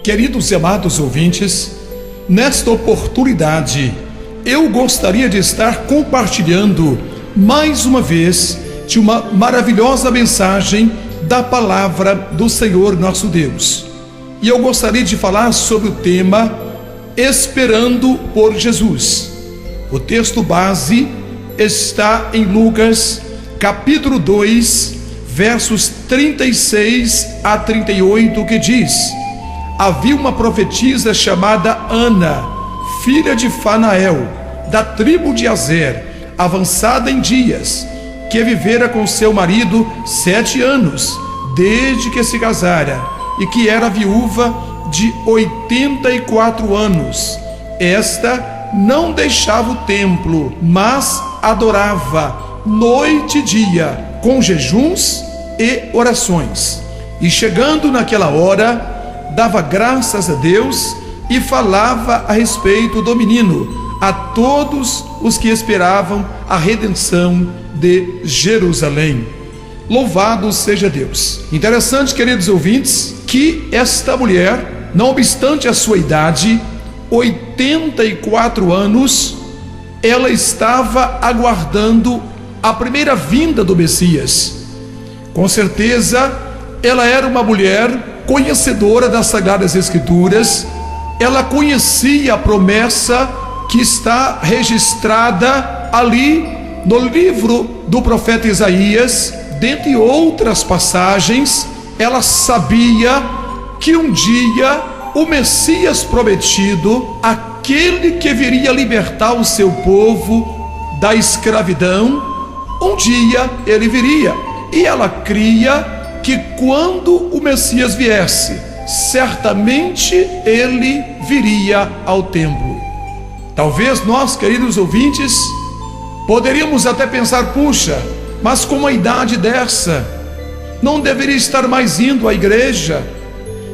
Queridos e amados ouvintes, nesta oportunidade, eu gostaria de estar compartilhando mais uma vez de uma maravilhosa mensagem da palavra do Senhor nosso Deus. E eu gostaria de falar sobre o tema Esperando por Jesus. O texto base está em Lucas, capítulo 2, versos 36 a 38, que diz: havia uma profetisa chamada Ana, filha de Fanael, da tribo de Azer, avançada em dias, que vivera com seu marido 7 anos, desde que se casara, e que era viúva de 84 anos. Esta não deixava o templo, mas adorava noite e dia, com jejuns e orações. E chegando naquela hora, dava graças a Deus e falava a respeito do menino a todos os que esperavam a redenção de Jerusalém. Louvado seja Deus. Interessante, queridos ouvintes, que esta mulher, não obstante a sua idade, 84 anos, ela estava aguardando a primeira vinda do Messias. Com certeza, ela era uma mulher conhecedora das Sagradas Escrituras. Ela conhecia a promessa que está registrada ali no livro do profeta Isaías. Dentre outras passagens, ela sabia que um dia o Messias prometido, aquele que viria libertar o seu povo da escravidão, um dia ele viria. E ela cria que quando o Messias viesse, certamente ele viria ao templo. Talvez nós, queridos ouvintes, poderíamos até pensar: puxa, mas com uma idade dessa, não deveria estar mais indo à igreja,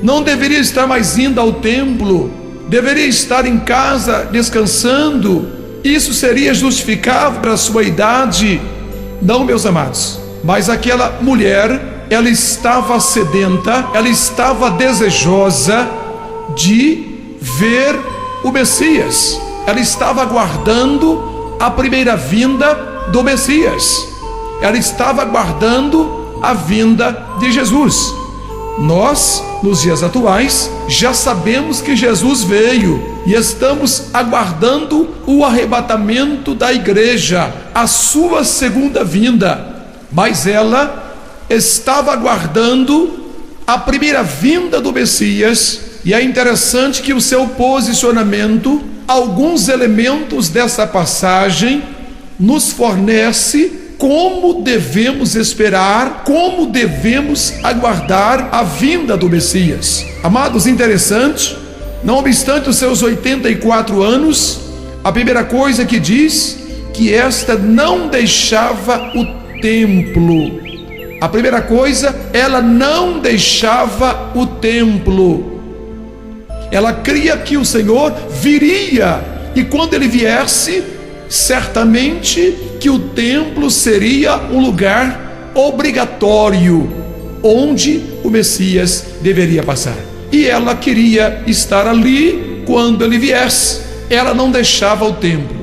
não deveria estar mais indo ao templo, deveria estar em casa descansando. Isso seria justificável para a sua idade? Não, meus amados. Mas aquela mulher, ela estava sedenta, ela estava desejosa de ver o Messias. Ela estava aguardando a primeira vinda do Messias. Ela estava aguardando a vinda de Jesus. Nós, nos dias atuais, já sabemos que Jesus veio e estamos aguardando o arrebatamento da igreja, a sua segunda vinda. Mas ela estava aguardando a primeira vinda do Messias, e é interessante que o seu posicionamento, alguns elementos dessa passagem, nos fornece como devemos esperar, como devemos aguardar a vinda do Messias. Amados, interessante, não obstante os seus 84 anos, a primeira coisa que diz, que esta não deixava o templo. A primeira coisa, ela não deixava o templo. Ela cria que o Senhor viria, e quando ele viesse, certamente que o templo seria um lugar obrigatório, onde o Messias deveria passar. E ela queria estar ali quando ele viesse. Ela não deixava o templo.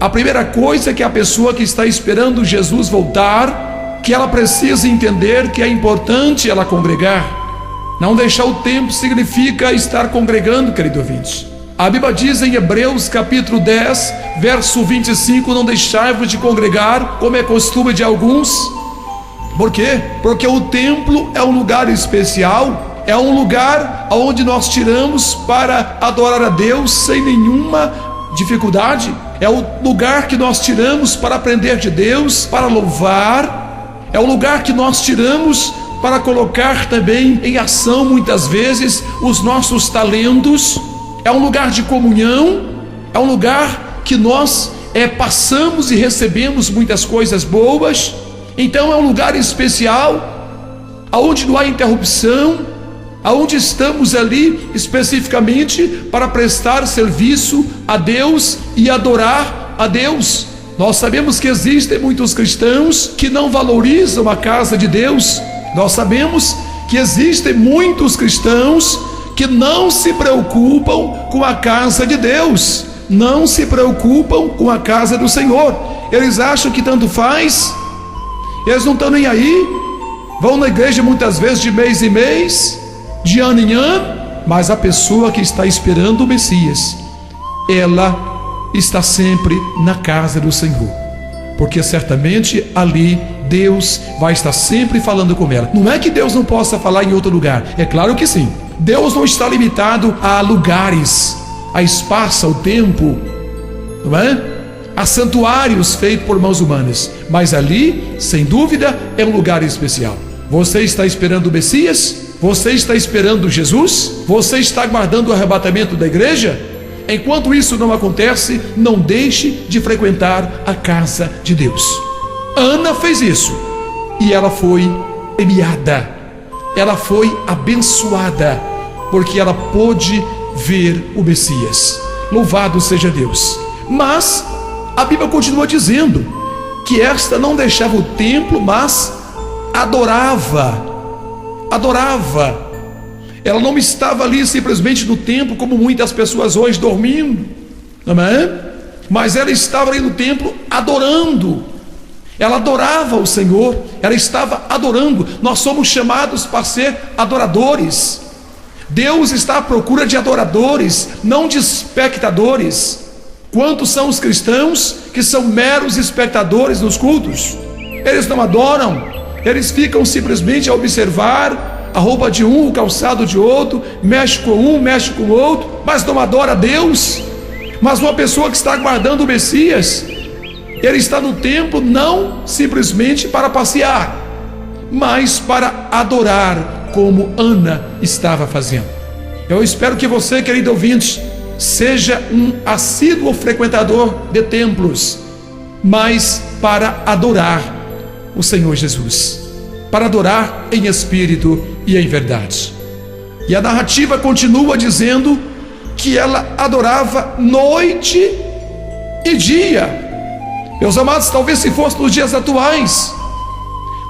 A primeira coisa que a pessoa que está esperando Jesus voltar, que ela precisa entender que é importante ela congregar. Não deixar o templo significa estar congregando, querido ouvinte. A Bíblia diz em Hebreus capítulo 10, verso 25, não deixai-vos de congregar, como é costume de alguns. Por quê? Porque o templo é um lugar especial, é um lugar onde nós tiramos para adorar a Deus sem nenhuma dificuldade. É o lugar que nós tiramos para aprender de Deus, para louvar. É o lugar que nós tiramos para colocar também em ação, muitas vezes, os nossos talentos. É um lugar de comunhão, é um lugar que nós passamos e recebemos muitas coisas boas. Então é um lugar especial, aonde não há interrupção, aonde estamos ali especificamente para prestar serviço a Deus e adorar a Deus. Nós sabemos que existem muitos cristãos que não valorizam a casa de Deus. Nós sabemos que existem muitos cristãos que não se preocupam com a casa de Deus, não se preocupam com a casa do Senhor. Eles acham que tanto faz, eles não estão nem aí, vão na igreja muitas vezes de mês em mês, de ano em ano, mas a pessoa que está esperando o Messias, ela está sempre na casa do Senhor, porque certamente ali Deus vai estar sempre falando com ela. Não é que Deus não possa falar em outro lugar, é claro que sim. Deus não está limitado a lugares, a espaço, ao tempo, não é? A santuários feitos por mãos humanas, mas ali, sem dúvida, é um lugar especial. Você está esperando o Messias? Você está esperando Jesus? Você está aguardando o arrebatamento da igreja? Enquanto isso não acontece, não deixe de frequentar a casa de Deus. Ana fez isso e ela foi premiada, ela foi abençoada, porque ela pôde ver o Messias. Louvado seja Deus. Mas a Bíblia continua dizendo que esta não deixava o templo, mas adorava. Ela não estava ali simplesmente no templo como muitas pessoas hoje dormindo, não é? Mas ela estava ali no templo adorando. Ela adorava o Senhor, ela estava adorando. Nós somos chamados para ser adoradores. Deus está à procura de adoradores, não de espectadores. Quantos são os cristãos que são meros espectadores nos cultos? Eles não adoram, eles ficam simplesmente a observar a roupa de um, o calçado de outro, mexe com um, mexe com o outro, mas não adora a Deus. Mas uma pessoa que está aguardando o Messias, ele está no templo não simplesmente para passear, mas para adorar, como Ana estava fazendo. Eu espero que você, querido ouvinte, seja um assíduo frequentador de templos, mas para adorar o Senhor Jesus, para adorar em espírito e em verdade. E a narrativa continua dizendo que ela adorava noite e dia. Meus amados, talvez se fosse nos dias atuais,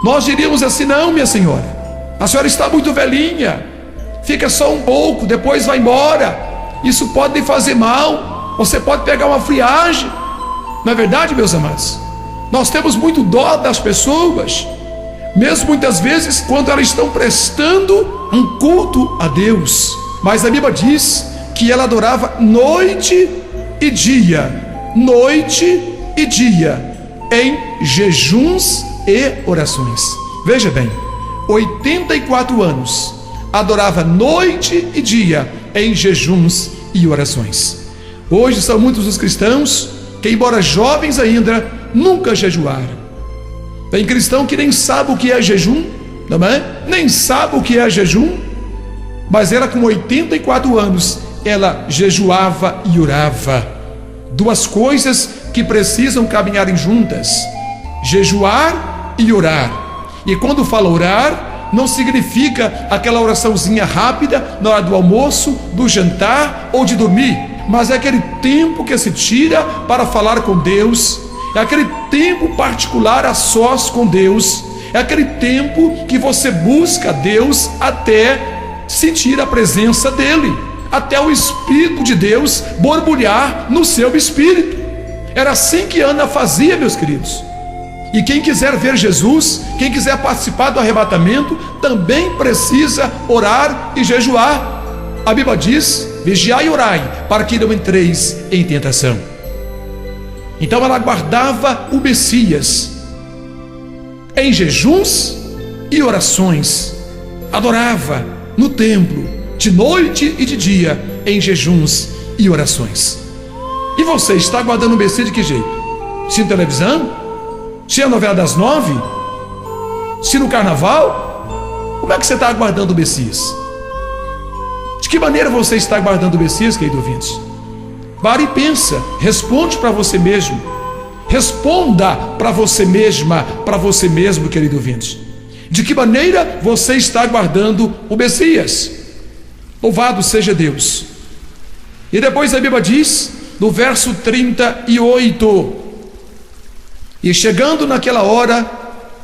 nós diríamos assim: não, minha senhora, a senhora está muito velhinha, fica só um pouco, depois vai embora, isso pode lhe fazer mal, você pode pegar uma friagem. Não é verdade, meus amados? Nós temos muito dó das pessoas, mesmo muitas vezes quando elas estão prestando um culto a Deus. Mas a Bíblia diz que ela adorava noite e dia, em jejuns e orações. Veja bem, 84 anos, adorava noite e dia em jejuns e orações. Hoje são muitos os cristãos que, embora jovens ainda, nunca jejuaram. Tem cristão que nem sabe o que é jejum, não é? Nem sabe o que é jejum, mas ela com 84 anos, ela jejuava e orava. Duas coisas que precisam caminharem juntas: jejuar e orar. E quando fala orar, não significa aquela oraçãozinha rápida na hora do almoço, do jantar ou de dormir, mas é aquele tempo que se tira para falar com Deus, é aquele tempo particular a sós com Deus, é aquele tempo que você busca Deus até sentir a presença dEle, até o Espírito de Deus borbulhar no seu espírito. Era assim que Ana fazia, meus queridos. E quem quiser ver Jesus, quem quiser participar do arrebatamento, também precisa orar e jejuar. A Bíblia diz: vigiai e orai, para que não entreis em tentação. Então ela aguardava o Messias em jejuns e orações, adorava no templo, de noite e de dia, em jejuns e orações. E você está aguardando o Messias de que jeito? Se na televisão? Se a novela das 9? Se no carnaval? Como é que você está aguardando o Messias? De que maneira você está aguardando o Messias, querido ouvinte? Pare e pensa, responde para você mesmo, responda para você mesma, para você mesmo, querido ouvinte. De que maneira você está aguardando o Messias? Louvado seja Deus. E depois a Bíblia diz, no verso 38, e chegando naquela hora,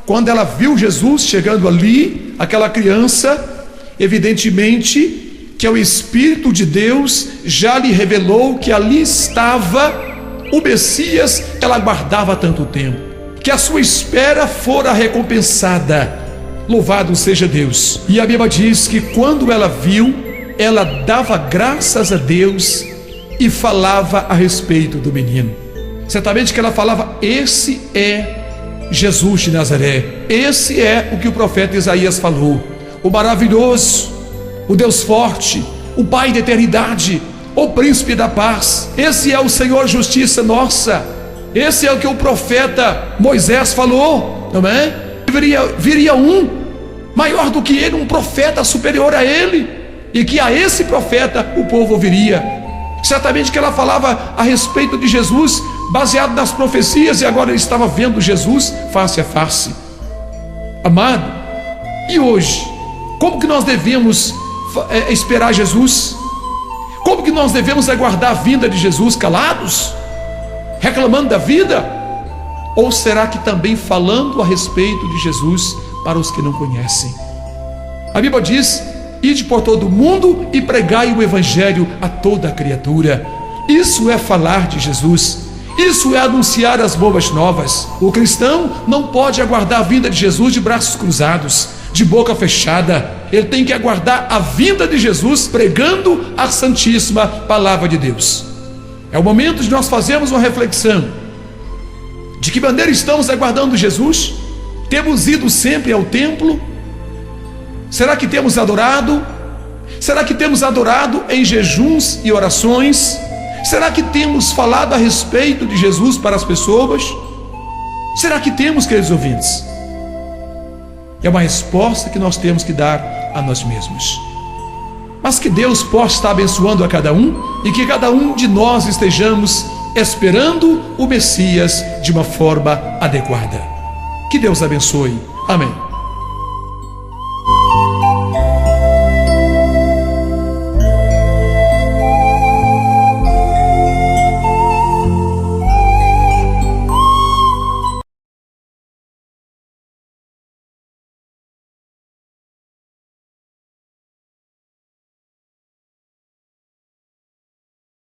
quando ela viu Jesus chegando ali, aquela criança, evidentemente que o Espírito de Deus já lhe revelou que ali estava o Messias que ela aguardava há tanto tempo, que a sua espera fora recompensada. Louvado seja Deus. E a Bíblia diz que quando ela viu, ela dava graças a Deus e falava a respeito do menino. Certamente que ela falava: esse é Jesus de Nazaré. Esse é o que o profeta Isaías falou: o maravilhoso, o Deus forte, o Pai da eternidade, o príncipe da paz. Esse é o Senhor justiça nossa. Esse é o que o profeta Moisés falou, não é? Viria um maior do que ele, um profeta superior a ele, e que a esse profeta o povo ouviria. Certamente que ela falava a respeito de Jesus baseado nas profecias, e agora ele estava vendo Jesus face a face. Amado, e hoje, como que nós devemos esperar Jesus? Como que nós devemos aguardar a vinda de Jesus calados, reclamando da vida? Ou será que também falando a respeito de Jesus para os que não conhecem? A Bíblia diz: ide por todo o mundo e pregai o evangelho a toda a criatura. Isso é falar de Jesus. Isso é anunciar as boas novas. O cristão não pode aguardar a vinda de Jesus de braços cruzados, de boca fechada. Ele tem que aguardar a vinda de Jesus pregando a santíssima palavra de Deus. É o momento de nós fazermos uma reflexão. De que maneira estamos aguardando Jesus? Temos ido sempre ao templo? Será que temos adorado? Será que temos adorado em jejuns e orações? Será que temos falado a respeito de Jesus para as pessoas? Será que temos, queridos ouvintes? É uma resposta que nós temos que dar a nós mesmos. Mas que Deus possa estar abençoando a cada um e que cada um de nós estejamos esperando o Messias de uma forma adequada. Que Deus abençoe. Amém.